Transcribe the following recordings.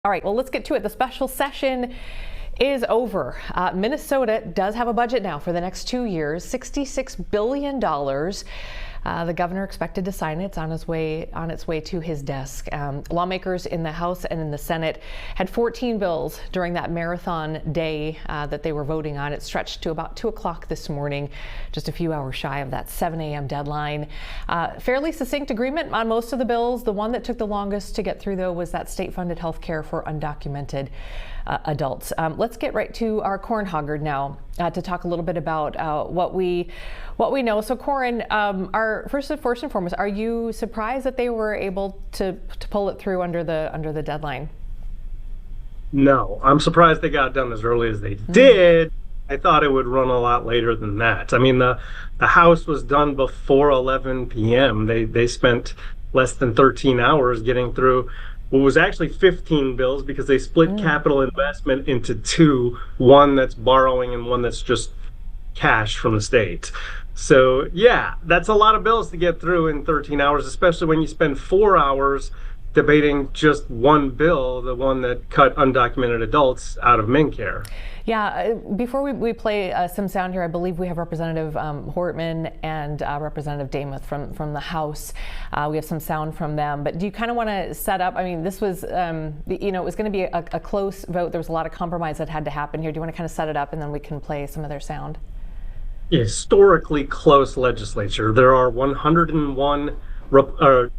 All right, well, let's get to it. The special session is over. Minnesota does have a budget now for the next 2 years, $66 billion. The governor expected to sign it. It's on its way to his desk. Lawmakers in the House and in the Senate had 14 bills during that marathon day that they were voting on. It stretched to about 2 o'clock this morning, just a few hours shy of that 7 a.m. deadline. Fairly succinct agreement on most of the bills. The one that took the longest to get through, though, was that state-funded health care for undocumented adults. Let's get right to our Corin Hoggard now to talk a little bit about what we know. So, Corin, first and foremost, are you surprised that they were able to pull it through under the deadline? No, I'm surprised they got it done as early as they did. I thought it would run a lot later than that. I mean, the House was done before 11 p.m. They spent less than 13 hours getting through what was actually 15 bills because they split capital investment into two, one that's borrowing and one that's just cash from the state. So yeah, that's a lot of bills to get through in 13 hours, especially when you spend 4 hours debating just one bill, the one that cut undocumented adults out of MinCare. Yeah, before we play some sound here, I believe we have Representative Hortman and Representative Demuth from the House. We have some sound from them, but do you kind of want to set up, I mean, this was, it was going to be a close vote. There was a lot of compromise that had to happen here. Do you want to kind of set it up and then we can play some of their sound? Historically close legislature. There are 101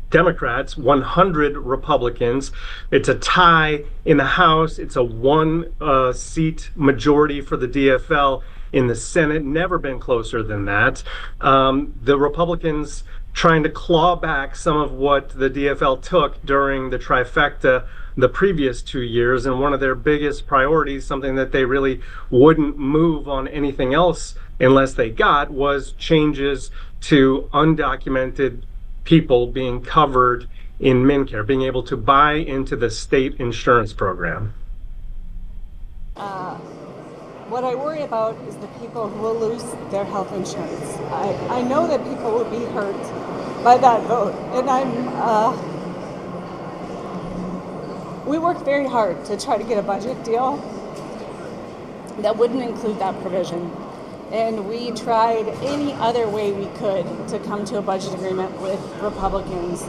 Democrats, 100 Republicans. It's a tie in the House. It's a one-seat majority for the DFL in the Senate. Never been closer than that. The Republicans trying to claw back some of what the DFL took during the trifecta the previous 2 years, and one of their biggest priorities, something that they really wouldn't move on anything else unless they got, was changes to undocumented people being covered in MinCare, being able to buy into the state insurance program. What I worry about is the people who will lose their health insurance. I know that people will be hurt by that vote, and we worked very hard to try to get a budget deal that wouldn't include that provision. And we tried any other way we could to come to a budget agreement with Republicans,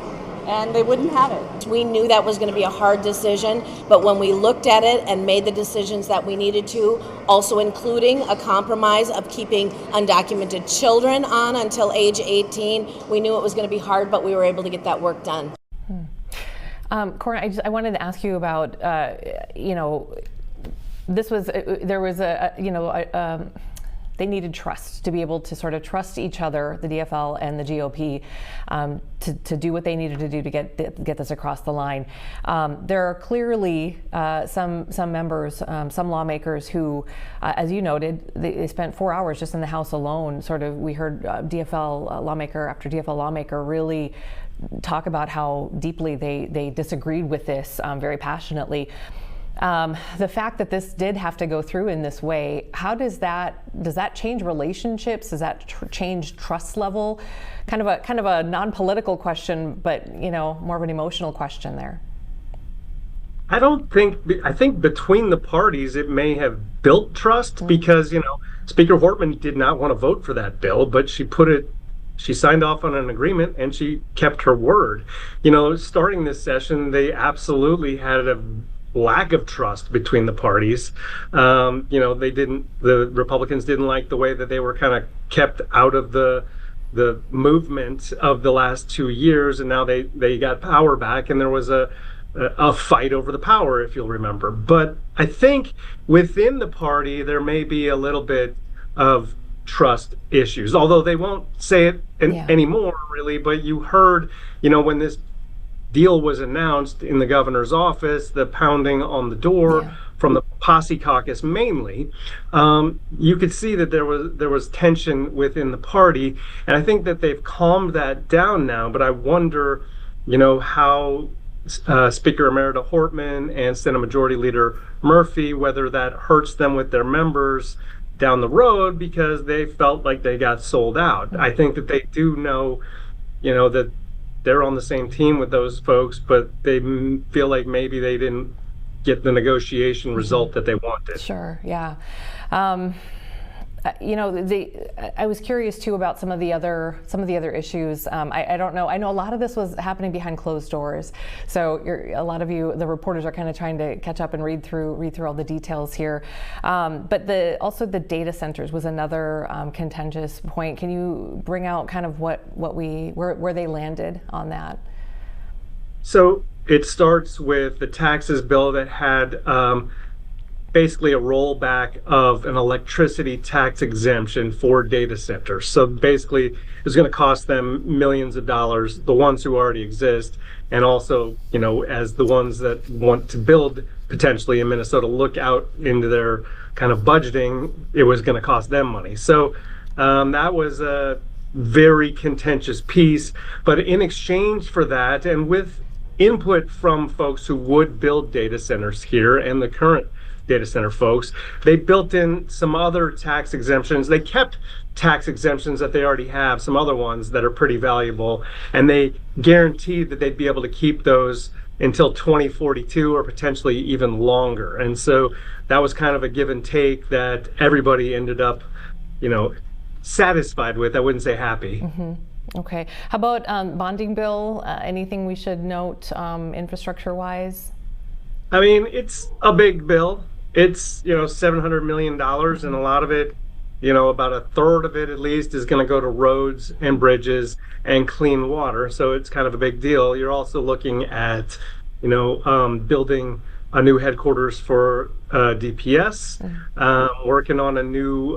and they wouldn't have it. We knew that was going to be a hard decision, but when we looked at it and made the decisions that we needed to, also including a compromise of keeping undocumented children on until age 18, we knew it was going to be hard, but we were able to get that work done. Corin, I wanted to ask you about, they needed trust to be able to sort of trust each other, the DFL and the GOP, to do what they needed to do to get this across the line. There are clearly some members, some lawmakers who, as you noted, they spent 4 hours just in the House alone. Sort of, we heard DFL lawmaker after DFL lawmaker really talk about how deeply they disagreed with this very passionately. The fact that this did have to go through in this way, how does that change relationships? Does that change trust level? Kind of a non-political question, but more of an emotional question there. I think between the parties it may have built trust because Speaker Hortman did not want to vote for that bill, but she signed off on an agreement and she kept her word. Starting this session, they absolutely had a lack of trust between the parties. The Republicans didn't like the way that they were kind of kept out of the movement of the last 2 years, and now they got power back, and there was a fight over the power, if you'll remember. But I think within the party there may be a little bit of trust issues, although they won't say it anymore really. But you heard, when this deal was announced in the governor's office, the pounding on the door from the Posse Caucus mainly, you could see that there was tension within the party, and I think that they've calmed that down now. But I wonder, how Speaker Emerita Hortman and Senate Majority Leader Murphy, whether that hurts them with their members down the road because they felt like they got sold out. I think that they do know, that they're on the same team with those folks, but they feel like maybe they didn't get the negotiation result that they wanted. Sure, yeah. You know, I was curious too about some of the other issues. I don't know. I know a lot of this was happening behind closed doors. So a lot of you, the reporters, are kind of trying to catch up and read through all the details here. But also the data centers was another contentious point. Can you bring out kind of where they landed on that? So it starts with the taxes bill that had basically a rollback of an electricity tax exemption for data centers. So basically, it's going to cost them millions of dollars, the ones who already exist, and also, you know, as the ones that want to build potentially in Minnesota look out into their kind of budgeting, it was going to cost them money. So that was a very contentious piece. But in exchange for that, and with input from folks who would build data centers here and the current data center folks, they built in some other tax exemptions. They kept tax exemptions that they already have, some other ones that are pretty valuable, and they guaranteed that they'd be able to keep those until 2042 or potentially even longer. And so that was kind of a give and take that everybody ended up, you know, satisfied with. I wouldn't say happy. Mm-hmm. Okay. How about bonding bill? Anything we should note infrastructure wise? I mean, it's a big bill. It's, you know, $700 million, and a lot of it, you know, about a third of it at least is going to go to roads and bridges and clean water. So it's kind of a big deal. You're also looking at, you know, building a new headquarters for DPS, working on a new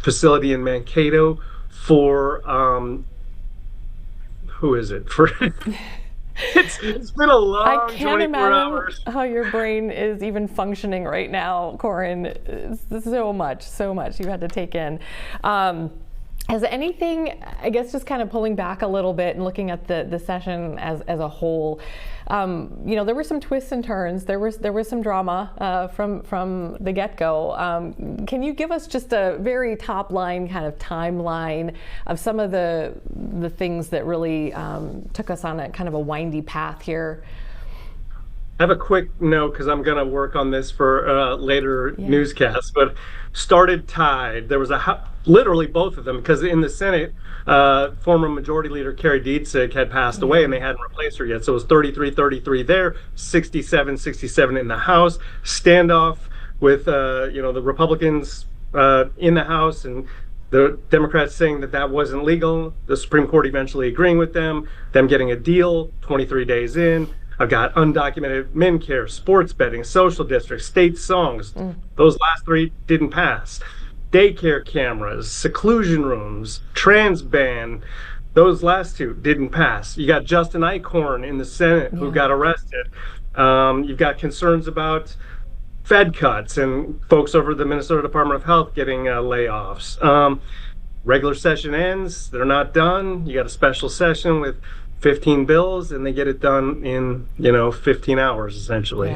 facility in Mankato for, who is it? For It's been a long 24 hours. How your brain is even functioning right now, Corin. It's so much you've had to take in. Has anything, I guess, just kind of pulling back a little bit and looking at the session as a whole, you know, there were some twists and turns. There was some drama from the get-go. Can you give us just a very top line kind of timeline of some of the things that really took us on a kind of a windy path here? I have a quick note because I'm going to work on this for later newscasts, but started tied. There was literally both of them, because in the Senate, former Majority Leader Carrie Dietzig had passed away and they hadn't replaced her yet. So it was 33-33 there, 67-67 in the House. Standoff with you know, the Republicans in the House and the Democrats saying that wasn't legal. The Supreme Court eventually agreeing with them getting a deal 23 days in. I've got undocumented men care, sports betting, social districts, state songs. Those last three didn't pass. Daycare cameras, seclusion rooms, trans ban. Those last two didn't pass. You got Justin Eichhorn in the Senate who got arrested. You've got concerns about Fed cuts and folks over the Minnesota Department of Health getting layoffs. Regular session ends, they're not done. You got a special session with 15 bills, and they get it done in, you know, 15 hours essentially.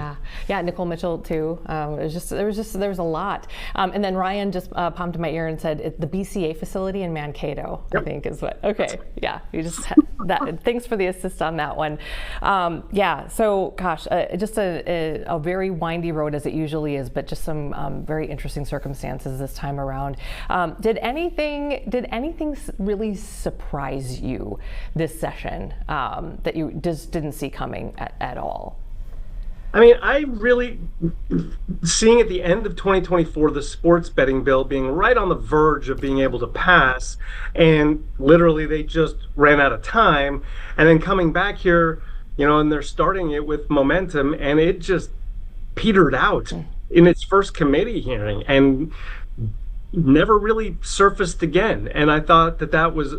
Yeah, Nicole Mitchell too. There was a lot. And then Ryan just popped in my ear and said the BCA facility in Mankato, I think is what. Okay, yeah, you just had that. Thanks for the assist on that one. Yeah, so gosh, just a very windy road as it usually is, but just some very interesting circumstances this time around. Did anything really surprise you this session? That you just didn't see coming at all? I mean, I really, seeing at the end of 2024, the sports betting bill being right on the verge of being able to pass, and literally they just ran out of time, and then coming back here, you know, and they're starting it with momentum, and it just petered out in its first committee hearing, and never really surfaced again. And I thought that was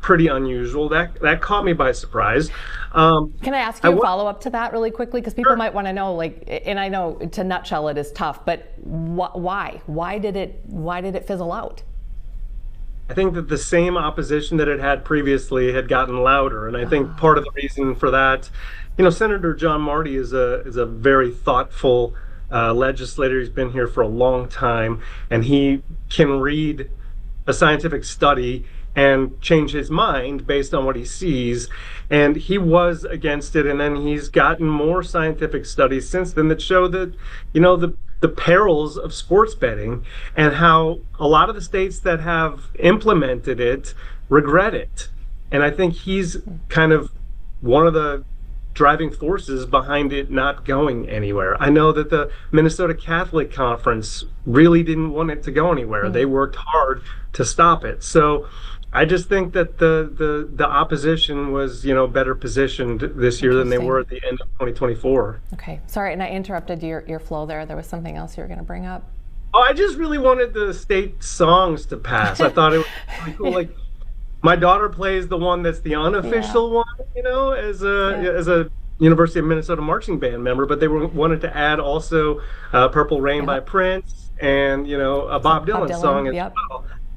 pretty unusual. That caught me by surprise. Can I ask you a follow-up to that really quickly? Because people might want to know, like, and I know to nutshell it is tough, but why? Why did it fizzle out? I think that the same opposition that it had previously had gotten louder. And I think part of the reason for that, you know, Senator John Marty is a very thoughtful legislator. He's been here for a long time, and he can read a scientific study and change his mind based on what he sees. And he was against it, and then he's gotten more scientific studies since then that show that, the perils of sports betting and how a lot of the states that have implemented it regret it. And I think he's kind of one of the driving forces behind it not going anywhere. I know that the Minnesota Catholic Conference really didn't want it to go anywhere. Mm-hmm. They worked hard to stop it. So I just think that the opposition was, better positioned this year than they were at the end of 2024. Okay, sorry, and I interrupted your flow there. There was something else you were going to bring up. Oh, I just really wanted the state songs to pass. I thought it was really cool. Like, my daughter plays the one that's the unofficial one, as a University of Minnesota marching band member, but they wanted to add also Purple Rain by Prince and, a Bob Dylan song as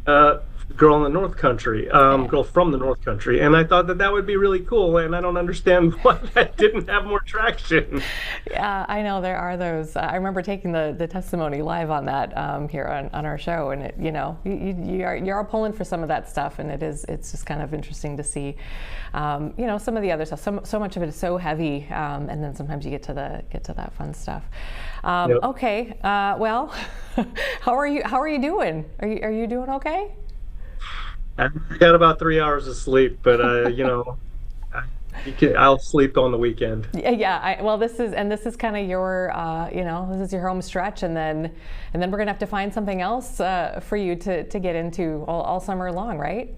well. Girl in the North Country, Girl from the North Country. And I thought that would be really cool, and I don't understand why that didn't have more traction. Yeah, I know there are those. I remember taking the testimony live on that here on our show, and you're all pulling for some of that stuff, and it's just kind of interesting to see, some of the other stuff. So much of it is so heavy, and then sometimes you get to that fun stuff. Yep. Okay, well, how are you doing? Are you doing okay? I got about 3 hours of sleep, but I'll sleep on the weekend. Yeah. This is kind of your, this is your home stretch, and then we're gonna have to find something else for you to get into all summer long, right?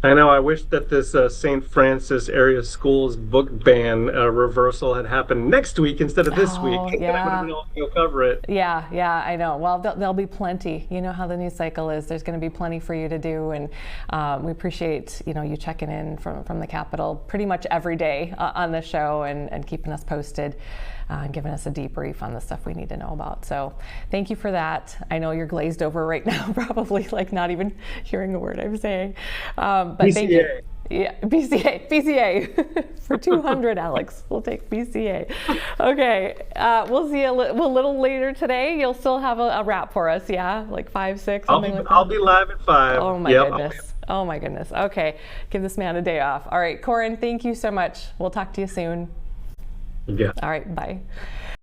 I know. I wish that this St. Francis area schools book ban reversal had happened next week instead of this week. Yeah. I would have been able to cover it. Yeah, I know. Well, there'll be plenty. You know how the news cycle is. There's going to be plenty for you to do, and we appreciate you checking in from the Capitol pretty much every day on the show and keeping us posted. And giving us a debrief on the stuff we need to know about. So thank you for that. I know you're glazed over right now, probably like not even hearing a word I'm saying. But BCA. Thank you. Yeah, BCA for 200, Alex. We'll take BCA. Okay, we'll see you a little later today. You'll still have a wrap for us, yeah? Like 5, 6, something like that? I'll be live at 5. Oh my goodness. Oh my goodness. Okay, give this man a day off. All right, Corin, thank you so much. We'll talk to you soon. Yeah. All right, bye.